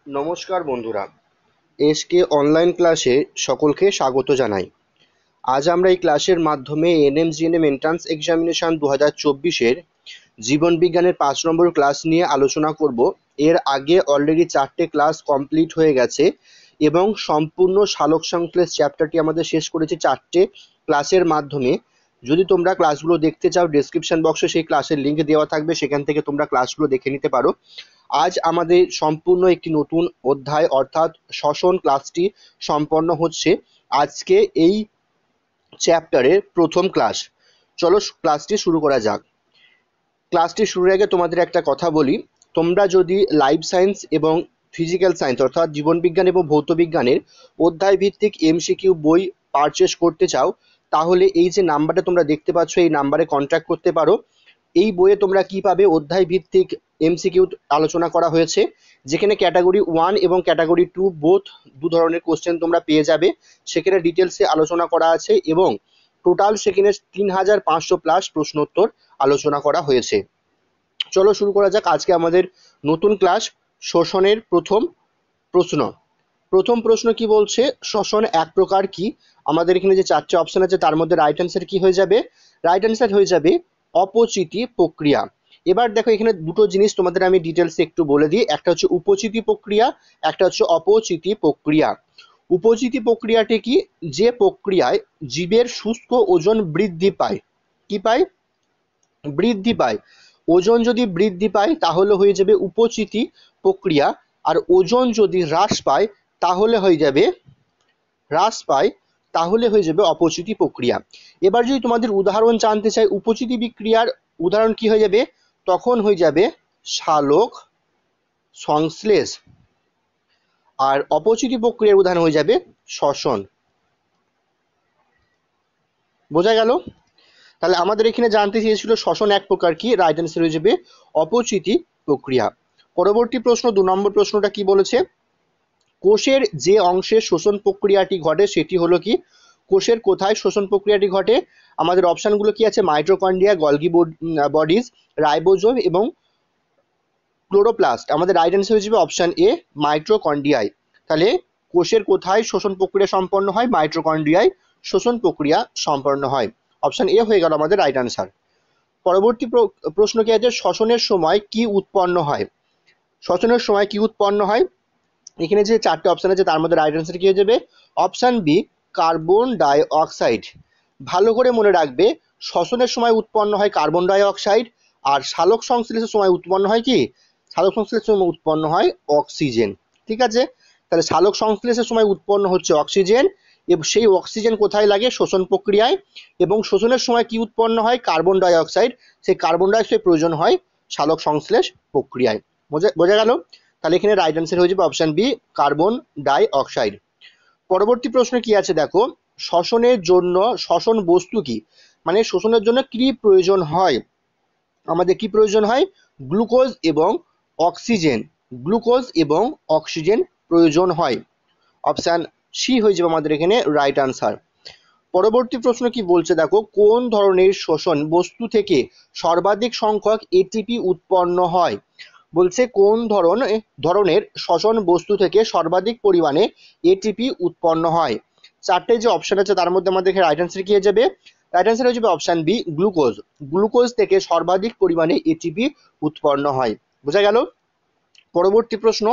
নমস্কার বন্ধুরা, SK online ক্লাসে সকলকে স্বাগত জানাই। আজ আমরা এই ক্লাসের মাধ্যমে এনএম-জিএনএম এন্ট্রান্স এক্সামিনেশন 2024-এর জীবন বিজ্ঞানের 5 নম্বর ক্লাস নিয়ে আলোচনা করব। এর আগে অলরেডি 4টে ক্লাস কমপ্লিট হয়ে গেছে এবং সম্পূর্ণ সালোক সংশ্লেষ চ্যাপ্টারটি আমাদের শেষ করেছি 4টে ক্লাসের মাধ্যমে। যদি তোমরা ক্লাসগুলো দেখতে চাও, ডেসক্রিপশন বক্সে সেই ক্লাসের লিঙ্ক দেওয়া থাকবে, সেখান থেকে তোমরা ক্লাসগুলো দেখে নিতে পারো। আজ আমাদের সম্পূর্ণ একটি নতুন অধ্যায় অর্থাৎ শ্বসন ক্লাসটি সম্পন্ন হচ্ছে। আজকে এই চ্যাপ্টারের প্রথম ক্লাস। চলো ক্লাসটি শুরু করা যাক। ক্লাসটি শুরুর আগে তোমাদের একটা কথা বলি, তোমরা যদি লাইফ সায়েন্স এবং ফিজিক্যাল সায়েন্স অর্থাৎ জীবনবিজ্ঞান এবং ভৌতবিজ্ঞানের অধ্যায় ভিত্তিক এমসিকিউ বই পারচেস করতে চাও, তাহলে এই যে নাম্বারটা তোমরা দেখতে পাচ্ছ এই নাম্বারে কন্ট্যাক্ট করতে পারো। এই বইয়ে তোমরা কি পাবে, অধ্যায় ভিত্তিক এমসিকিউ আলোচনা করা হয়েছে, যেখানে ক্যাটাগরি 1 এবং ক্যাটাগরি 2 বোথ দু ধরনের কোশ্চেন তোমরা পেয়ে যাবে। সেখানে ডিটেলসে আলোচনা করা আছে এবং টোটাল সেখানে 3500 প্লাস প্রশ্নোত্তর আলোচনা করা হয়েছে। চলো শুরু করা যাক আজকে আমাদের নতুন ক্লাস, শ্বসনের প্রথম প্রশ্ন। প্রথম প্রশ্ন কি বলছে, শ্বসন এক প্রকার কি? আমাদের এখানে যে 4টে অপশন আছে তার মধ্যে রাইট অ্যান্সার কি হয়ে যাবে? রাইট অ্যান্সার হয়ে যাবে অপচিতি প্রক্রিয়া। এবার দেখো এখানে দুটো জিনিস তোমাদের আমি ডিটেলসে একটু বলে দিই, একটা হচ্ছে উপচিতি প্রক্রিয়া, একটা হচ্ছে অপচিতি প্রক্রিয়া। উপচিতি প্রক্রিয়াটি কি? যে প্রক্রিয়ায় জীবের শুষ্ক ওজন বৃদ্ধি পায়। কি পায়? বৃদ্ধি পায়। ওজন যদি বৃদ্ধি পায় তাহলে হয়ে যাবে উপচিতি প্রক্রিয়া, আর ওজন যদি হ্রাস পায় তাহলে হয়ে যাবে অপচিতি প্রক্রিয়া। এবার যদি তোমাদের উদাহরণ জানতে চাই, উপচিতি বিক্রিয়ার উদাহরণ কি হয়ে যাবে? তখন হয়ে যাবে সালোক সংশ্লেষ, আর অপচিতি প্রক্রিয়ার উদাহরণ হয়ে যাবে শ্বসন। বোঝা গেল? তাহলে আমাদের এখানে জানতে চেয়েছিল শ্বসন এক প্রকার কি, রাইট অ্যান্সার হয়ে যাবে অপচিতি প্রক্রিয়া। পরবর্তী প্রশ্ন 2 নম্বর প্রশ্নটা কি বলেছে, কোষের যে অংশে শোষণ প্রক্রিয়াটি ঘটে সেটি হলো কি? কোষের কোথায় শোষণ প্রক্রিয়াটি ঘটে? আমাদের অপশনগুলো কি আছে? মাইটোকন্ড্রিয়া, গলগি বডিজ, রাইবোজোম এবং ক্লোরোপ্লাস্ট। আমাদের রাইট অ্যান্সার হয়ে যাবে অপশন এ, মাইটোকন্ড্রিয়ায়। তাহলে কোষের কোথায় শোষণ প্রক্রিয়া সম্পন্ন হয়? মাইটোকন্ড্রিয়ায় শোষণ প্রক্রিয়া সম্পন্ন হয়। অপশন এ হয়ে গেল আমাদের রাইট অ্যান্সার। পরবর্তী প্রশ্ন কি আছে, শ্বসনের সময় কি উৎপন্ন হয়? শ্বসনের সময় কি উৎপন্ন হয়? এখানে যে 4টে অপশন আছে তার মধ্যে রাইট অ্যান্সার কি হয়ে যাবে? Option B, carbon die oxide. ভালো করে মনে রাখবে, শ্বসনের সময় উৎপন্ন হয় কার্বন ডাই অক্সাইড, আর সালোক সংশ্লেষের সময় উৎপন্ন হয় কি? সালোক সংশ্লেষের সময় উৎপন্ন হয় অক্সিজেন। ঠিক আছে, তাহলে সালোক সংশ্লেষের সময় উৎপন্ন হচ্ছে অক্সিজেন, এবং সেই অক্সিজেন কোথায় লাগে? শোষণ প্রক্রিয়ায়। এবং শোষণের সময় কি উৎপন্ন হয়? Carbon die oxide. সেই কার্বন ডাই অক্সাইড প্রয়োজন হয় সালোক সংশ্লেষ প্রক্রিয়ায়। বোঝা গেল? তাহলে এখানে রাইট অ্যান্সার হয়ে যাবে option B, carbon die oxide. পরবর্তী প্রশ্ন কি আছে দেখো, শ্বসনের জন্য শ্বসন বস্তু কি? মানে শোষণের জন্য কি প্রয়োজন হয়? আমাদের কি প্রয়োজন হয়? গ্লুকোজ এবং অক্সিজেন। গ্লুকোজ এবং অক্সিজেন প্রয়োজন হয়। অপশন সি হয়ে যাবে আমাদের এখানে রাইট আনসার। পরবর্তী প্রশ্ন কি বলছে দেখো, কোন ধরনের শোষণ বস্তু থেকে সর্বাধিক সংখ্যক এটিপি উৎপন্ন হয়? বলছে কোন ধরনের শ্বসন বস্তু থেকে সর্বাধিক পরিমাণে এটিপি উৎপন্ন হয়। 4টে যে অপশন আছে তার মধ্যে আমাদের রাইট অ্যান্সার কি হয়ে যাবে? রাইট অ্যান্সার হয়ে যাবে অপশন বি, গ্লুকোজ। গ্লুকোজ থেকে সর্বাধিক পরিমাণে এটিপি উৎপন্ন হয়। বোঝা গেল? পরবর্তী প্রশ্ন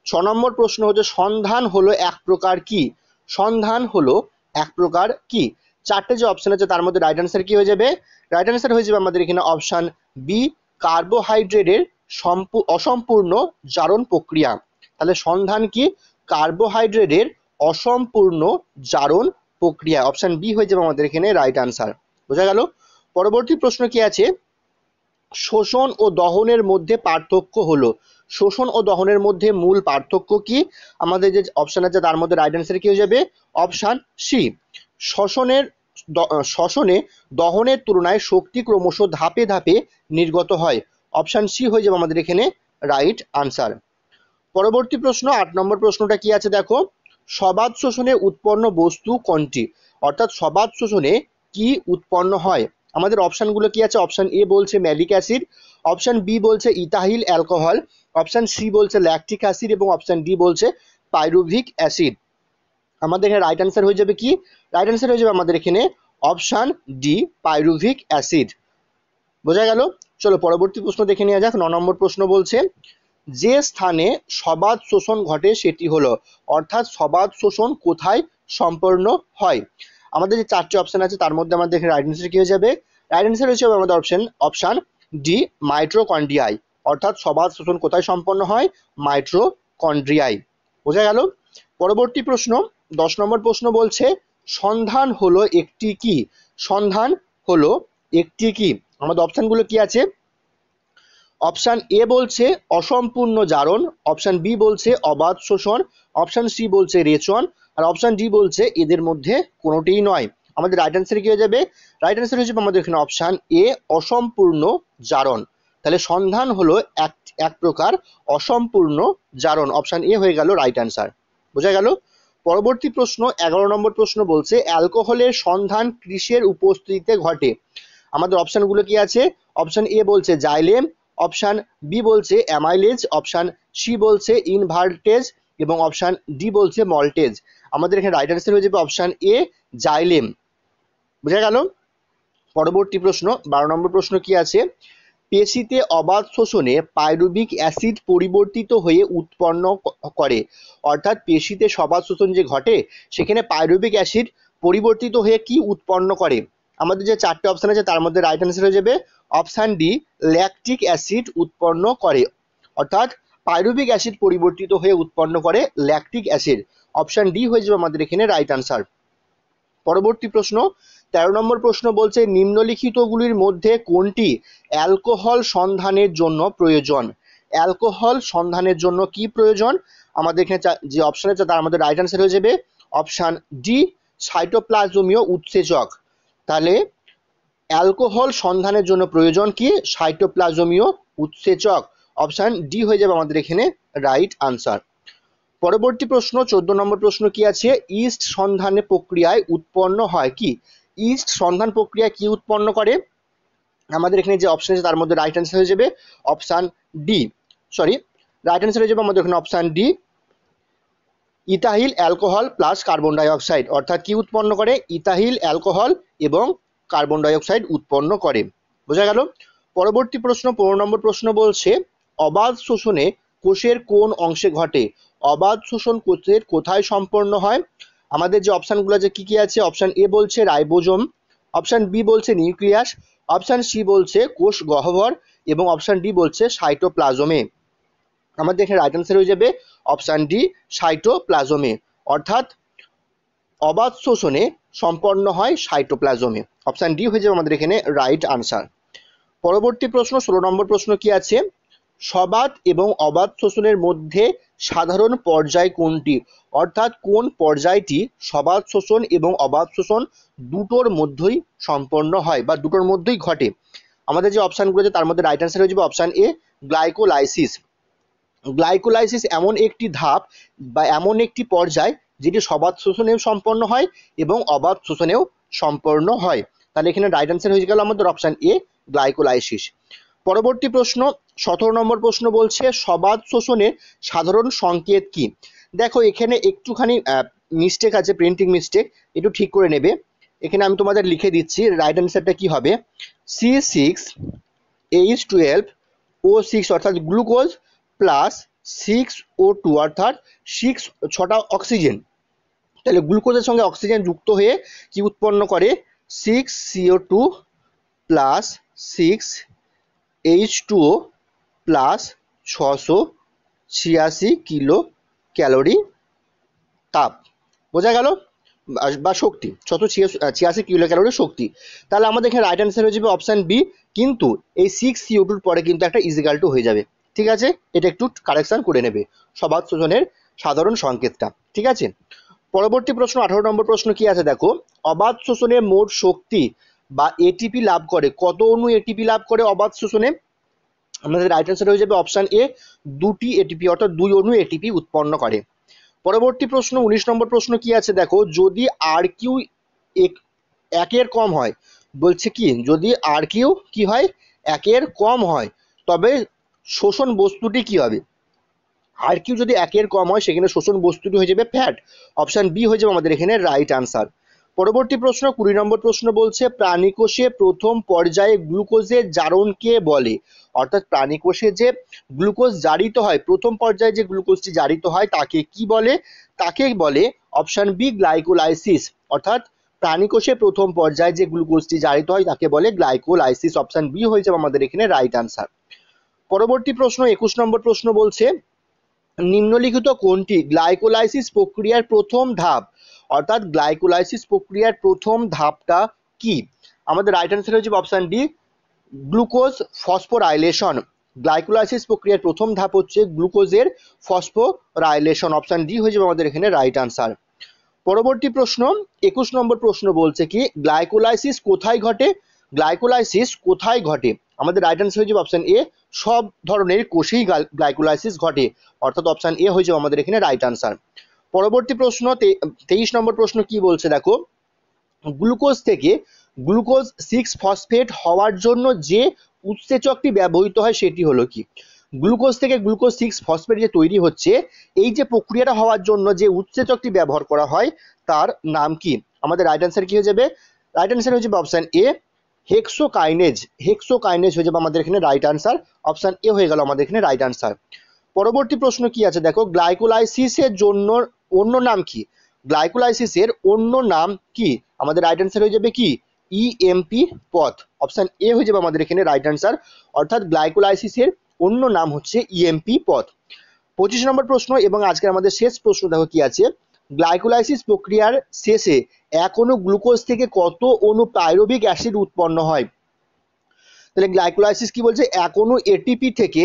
6 নম্বর প্রশ্ন হচ্ছে, সন্ধান হলো এক প্রকার কি? সন্ধান হলো এক প্রকার কি? 4টে যে অপশন আছে তার মধ্যে রাইট অ্যান্সার কি হয়ে যাবে? রাইট অ্যান্সার হয়ে যাবে আমাদের এখানে অপশন বি, কার্বোহাইড্রেটের অসম্পূর্ণ জারণ প্রক্রিয়া। তাহলে সন্ধান কি? কার্বোহাইড্রেটের অসম্পূর্ণ জারণ প্রক্রিয়া। অপশন বি হয়ে যাবে আমাদের এখানে রাইট আনসার। বোঝা গেল? পরবর্তী প্রশ্ন কি আছে, শোষণ ও দহনের মধ্যে পার্থক্য হলো। শোষণ ও দহনের মধ্যে মূল পার্থক্য কি? আমাদের যে অপশন আছে তার মধ্যে রাইট অ্যান্সার কি হয়ে যাবে? অপশন সি, শ্বসনে দহনের তুলনায় শক্তি ক্রমশ ধাপে ধাপে নির্গত হয়। অপশন সি হয়ে যাবে আমাদের এখানে রাইট আনসার। পরবর্তী প্রশ্ন 8 নম্বর প্রশ্নটা কি আছে দেখো, সবাত শোষণে উৎপন্ন বস্তু কোনটি? অর্থাৎ সবাত শোষণে কি উৎপন্ন হয়? আমাদের অপশনগুলো কি আছে? অপশন এ বলছে ম্যালিক অ্যাসিড, অপশন বি বলছে ইথাইল অ্যালকোহল, অপশন সি বলছে ল্যাকটিক অ্যাসিড এবং অপশন ডি বলছে পাইরুভিক অ্যাসিড। আমাদের এখানে রাইট অ্যান্সার হয়ে যাবে কি? রাইট অ্যান্সার হয়ে যাবে আমাদের এখানে অপশন ডি পাইরুভিক অ্যাসিড। বোঝা গেল? চলো পরবর্তী প্রশ্ন দেখে নেওয়া যাক। 9 নম্বর প্রশ্ন বলছে যে স্থানে সবাত শোষণ ঘটে সেটি হলো, অর্থাৎ সবাত শোষণ কোথায় সম্পন্ন হয়? আমাদের যে 4টি অপশন আছে তার মধ্যে আমাদের এখানে রাইট অ্যান্সার কি হয়ে যাবে? রাইট অ্যান্সার হচ্ছে আমাদের অপশন ডি মাইটোকন্ড্রিয়ায়, অর্থাৎ সবাত শোষণ কোথায় সম্পন্ন হয়? মাইটোকন্ড্রিয়ায়। বোঝা গেল? পরবর্তী প্রশ্ন 10 নম্বর প্রশ্ন বলছে সন্ধান হলো একটি কি? সন্ধান হলো একটি কি? আমাদের অপশনগুলো কি আছে? অপশন এ বলছে অসম্পূর্ণ জারণ, অপশন বি বলছে অবাধ শোষণ, অপশন সি বলছে রেচন, আর অপশন ডি বলছে এদের মধ্যে কোনোটিই নয়। আমাদের রাইট অ্যান্সার কি হয়ে যাবে? রাইট অ্যান্সার হয়ে যাবে আমাদের এখানে অপশন এ অসম্পূর্ণ জারণ। তাহলে সন্ধান হলো এক প্রকার অসম্পূর্ণ জারণ। অপশন এ হয়ে গেল রাইট অ্যান্সার। বোঝা গেল? পরবর্তী প্রশ্ন 11 নম্বর প্রশ্ন বলছে অ্যালকোহলের সন্ধান কিসের উপস্থিতিতে ঘটে? আমাদের অপশনগুলো কি আছে? অপশন এ বলছে জাইলেম, অপশন বি বলছে অ্যামাইলেজ, অপশন সি বলছে ইনভার্টেজ এবং অপশন ডি বলছে মল্টেজ। আমাদের এখানে রাইট অ্যান্সার হয়ে যাবে অপশন এ জাইলেম। বোঝা গেল? পরবর্তী প্রশ্ন 12 নম্বর প্রশ্ন কি আছে? পেশিতে অবাধ শোষণে পাইরুভিক অ্যাসিড পরিবর্তিত হয়ে উৎপন্ন করে, অর্থাৎ পেশিতে সবাধ শোষণ যে ঘটে সেখানে পাইরুভিক অ্যাসিড পরিবর্তিত হয়ে কি উৎপন্ন করে? আমাদের যে 4টে অপশন আছে তার মধ্যে রাইট অ্যান্সার হয়ে যাবে অপশন ডি ল্যাকটিক অ্যাসিড উৎপন্ন করে, অর্থাৎ পাইরুভিক অ্যাসিড পরিবর্তিত হয়ে উৎপন্ন করে ল্যাকটিক অ্যাসিড। অপশন ডি হয়ে যাবে আমাদের এখানে রাইট অ্যান্সার। পরবর্তী প্রশ্ন 13 নম্বর প্রশ্ন বলছে নিম্নলিখিতগুলির মধ্যে কোনটি অ্যালকোহল সন্ধানের জন্য প্রয়োজন? অ্যালকোহল সন্ধানের জন্য কি প্রয়োজন? আমাদের এখানে যে অপশন আছে তার মধ্যে রাইট অ্যান্সার হয়ে যাবে অপশন ডি সাইটোপ্লাজমীয় উৎসেচক। তাহলে অ্যালকোহল সন্ধানের জন্য প্রয়োজন কি? সাইটোপ্লাজমীয় উৎসেচক। অপশন ডি হয়ে যাবে আমাদের এখানে রাইট আনসার। পরবর্তী প্রশ্ন 14 নম্বর প্রশ্ন কি আছে? ইস্ট সন্ধানে প্রক্রিয়ায় উৎপন্ন হয় কি? ইস্ট সন্ধান প্রক্রিয়া কি উৎপন্ন করে? আমাদের এখানে যে অপশন আছে তার মধ্যে রাইট অ্যান্সার হয়ে যাবে অপশন ডি, রাইট অ্যান্সার হয়ে যাবে আমাদের এখানে option D ethyl alcohol plus carbon dioxide. অর্থাৎ কি উৎপন্ন করে? ইথাইল অ্যালকোহল এবং কার্বন ডাইঅক্সাইড উৎপন্ন করে। বোঝা গেল? পরবর্তী প্রশ্ন 15 নম্বর প্রশ্ন বলছে অবাধ শোষণে কোষের কোন অংশে ঘটে? অবাধ শোষণ কোষের কোথায় সম্পন্ন হয়? আমাদের যে অপশনগুলো আছে কি কি আছে? অপশন এ বলছে রাইবোজোম, অপশন বি বলছে নিউক্লিয়াস, অপশন সি বলছে কোষ গহ্বর এবং অপশন ডি বলছে সাইটোপ্লাজমে। আমাদের এখানে রাইট অ্যান্সার হয়ে যাবে অপশন ডি সাইটোপ্লাজমে, অর্থাৎ অবাধ শোষণে সম্পন্ন হয় সাইটোপ্লাজমে। অপশন ডি হয়ে যাবে আমাদের এখানে রাইট আনসার। পরবর্তী প্রশ্ন 16 নম্বর প্রশ্ন কি আছে? সবাত এবং অবাধ শোষণের মধ্যে সাধারণ পর্যায় কোনটি? অর্থাৎ কোন পর্যায়টি সবাত শোষণ এবং অবাধ শোষণ দুটোর মধ্যেই সম্পন্ন হয় বা দুটোর মধ্যেই ঘটে? আমাদের যে অপশনগুলো আছে তার মধ্যে রাইট অ্যান্সার হয়ে যাবে অপশন এ গ্লাইকোলাইসিস। গ্লাইকোলাইসিস এমন একটি ধাপ বা এমন একটি পর্যায় যেটি সবাত শোষণেও সম্পন্ন হয় এবং অবাধ শোষণেও সম্পন্ন হয়। তাহলে এখানে রাইট অ্যান্সার হয়ে গেল আমাদের অপশন এ গ্লাইকোলাইসিস। পরবর্তী প্রশ্ন 17 নম্বর প্রশ্ন বলছে সবাত শোষণের সাধারণ সংকেত কি? দেখো এখানে একটুখানি মিস্টেক আছে, প্রিন্টিং মিস্টেক, একটু ঠিক করে নেবে। এখানে আমি তোমাদের লিখে দিচ্ছি রাইট অ্যান্সারটা কি হবে। C6H12O6 অর্থাৎ গ্লুকোজ প্লাস 6O2 অর্থাৎ 6টা অক্সিজেন। তাহলে গ্লুকোজের সঙ্গে অক্সিজেন যুক্ত হয়ে কি উৎপন্ন করে? 6CO2 plus 6H2O plus 686 kilo calorie তাপ। বোঝা গেল? বা শক্তি 686 কিলো ক্যালোরি শক্তি। তাহলে আমাদের এখানে রাইট অ্যান্সার হয়ে যাবে অপশন বি, কিন্তু এই 6CO2 পরে কিন্তু একটা ইজিক্যাল টু হয়ে যাবে। ঠিক আছে, এটা একটু কারেকশন করে নেবে সবাত শোষণের সাধারণ সংকেতটা। ঠিক আছে, পরবর্তী প্রশ্ন 18 নম্বর প্রশ্ন কি আছে দেখো, অবাধ শোষণে মোট শক্তি বা এটিপি লাভ করে কত অণু এটিপি লাভ করে অবাধ শোষণে? আমাদের রাইট অ্যান্সার হয়ে যাবে অপশন এ 2টি এটিপি অর্থাৎ 2 অণু এটিপি উৎপন্ন করে। পরবর্তী প্রশ্ন 19 নম্বর প্রশ্ন কি আছে দেখো, যদি আর কিউ একের কম হয়, বলছে কি যদি আর কিউ কি হয় একের কম হয় তবে শোষণ বস্তুটি কি হবে? আর কিউ যদি একের কম হয় সেখানে শোষণ বস্তুটি হয়ে যাবে ফ্যাট। অপশন বি হয়ে যাবে আমাদের এখানে রাইট আনসার। পরবর্তী প্রশ্ন 20 নম্বর প্রশ্ন বলছে প্রাণীকোষে প্রথম পর্যায়ে গ্লুকোজের জারণকে বলে। অর্থাৎ প্রাণীকোষে যে গ্লুকোজ জারিত হয়, প্রথম পর্যায়ে যে গ্লুকোজটি জারিত হয় তাকে কি বলে? তাকে বলে অপশন বি গ্লাইকোলাইসিস। অর্থাৎ প্রাণীকোষে প্রথম পর্যায়ে যে গ্লুকোজটি জারিত হয় তাকে বলে গ্লাইকোলাইসিস। অপশন বি হয়ে যাবে আমাদের এখানে রাইট আনসার। পরবর্তী প্রশ্ন 21 নম্বর প্রশ্ন বলছে নিম্নলিখিত কোনটি গ্লাইকোলাইসিস প্রক্রিয়ার প্রথম ধাপ? অর্থাৎ গ্লাইকোলাইসিস প্রক্রিয়ার প্রথম ধাপটা কি? আমাদের রাইট অ্যান্সার হচ্ছে option D glucose phosphorylation. Glycolysis প্রক্রিয়ার প্রথম ধাপ হচ্ছে গ্লুকোজের ফসফোরাইলেশন। অপশন ডি হয়ে যাবে আমাদের এখানে রাইট আনসার। পরবর্তী প্রশ্ন 21 নম্বর প্রশ্ন বলছে কি গ্লাইকোলাইসিস কোথায় ঘটে? গ্লাইকোলাইসিস কোথায় ঘটে? আমাদের রাইট অ্যান্সার হয়ে যাবে অপশন এ সব ধরনের কোষেই গ্লাইকোলাইসিস ঘটে। অর্থাৎ অপশন এ হয়ে যাবে আমাদের এখানে রাইট আনসার। পরবর্তী প্রশ্ন 23 নম্বর প্রশ্ন কি বলছে দেখো গ্লুকোজ থেকে গ্লুকোজ 6 ফসফেট হওয়ার জন্য যে উৎসেচকটি ব্যবহৃত হয় সেটি হলো কি? গ্লুকোজ থেকে গ্লুকোজ 6 ফসফেট যে তৈরি হচ্ছে এই যে প্রক্রিয়াটা হওয়ার জন্য যে উৎসেচকটি ব্যবহার করা হয় তার নাম কি? আমাদের রাইট অ্যান্সার কি হয়ে যাবে? রাইট অ্যান্সার হয়ে যাবে অপশন এ হেক্সোকাইনেজ। হেক্সোকাইনেজ হয়ে যাবে আমাদের এখানে রাইট আনসার। অপশন এ হয়ে গেল আমাদের এখানে রাইট আনসার। পরবর্তী প্রশ্ন কি আছে দেখো গ্লাইকোলাইসিসের জন্য অন্য নাম কি? গ্লাইকোলাইসিসের অন্য নাম কি? আমাদের রাইট অ্যান্সার হয়ে যাবে কি ইএমপি পথ। অপশন এ হয়ে যাবে আমাদের এখানে রাইট অ্যান্সার। অর্থাৎ গ্লাইকোলাইসিসের অন্য নাম হচ্ছে ইএমপি পথ। 25 নম্বর প্রশ্ন এবং আজকে আমাদের শেষ প্রশ্ন দেখো কি আছে গ্লাইকোলাইসিস প্রক্রিয়ার শেষে এক অণু গ্লুকোজ থেকে কত অণু পাইরুভিক অ্যাসিড উৎপন্ন হয়? তাহলে গ্লাইকোলাইসিস কি বলছে এক অণু এটিপি থেকে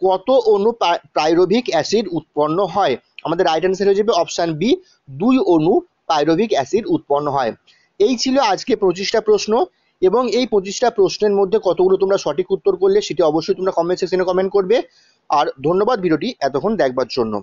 কত অণু পাইরুভিক অ্যাসিড উৎপন্ন হয়? আমাদের রাইট অ্যান্সার হয়ে যাবে অপশন বি 2 অণু পাইরুভিক অ্যাসিড উৎপন্ন হয়। এই ছিল আজকে 25টা প্রশ্ন এবং এই 25টা প্রশ্নের মধ্যে কতগুলো তোমরা সঠিক উত্তর করলে সেটি অবশ্যই তোমরা কমেন্ট সেকশনে কমেন্ট করবে। আর ধন্যবাদ ভিডিওটি এতক্ষণ দেখবার জন্য।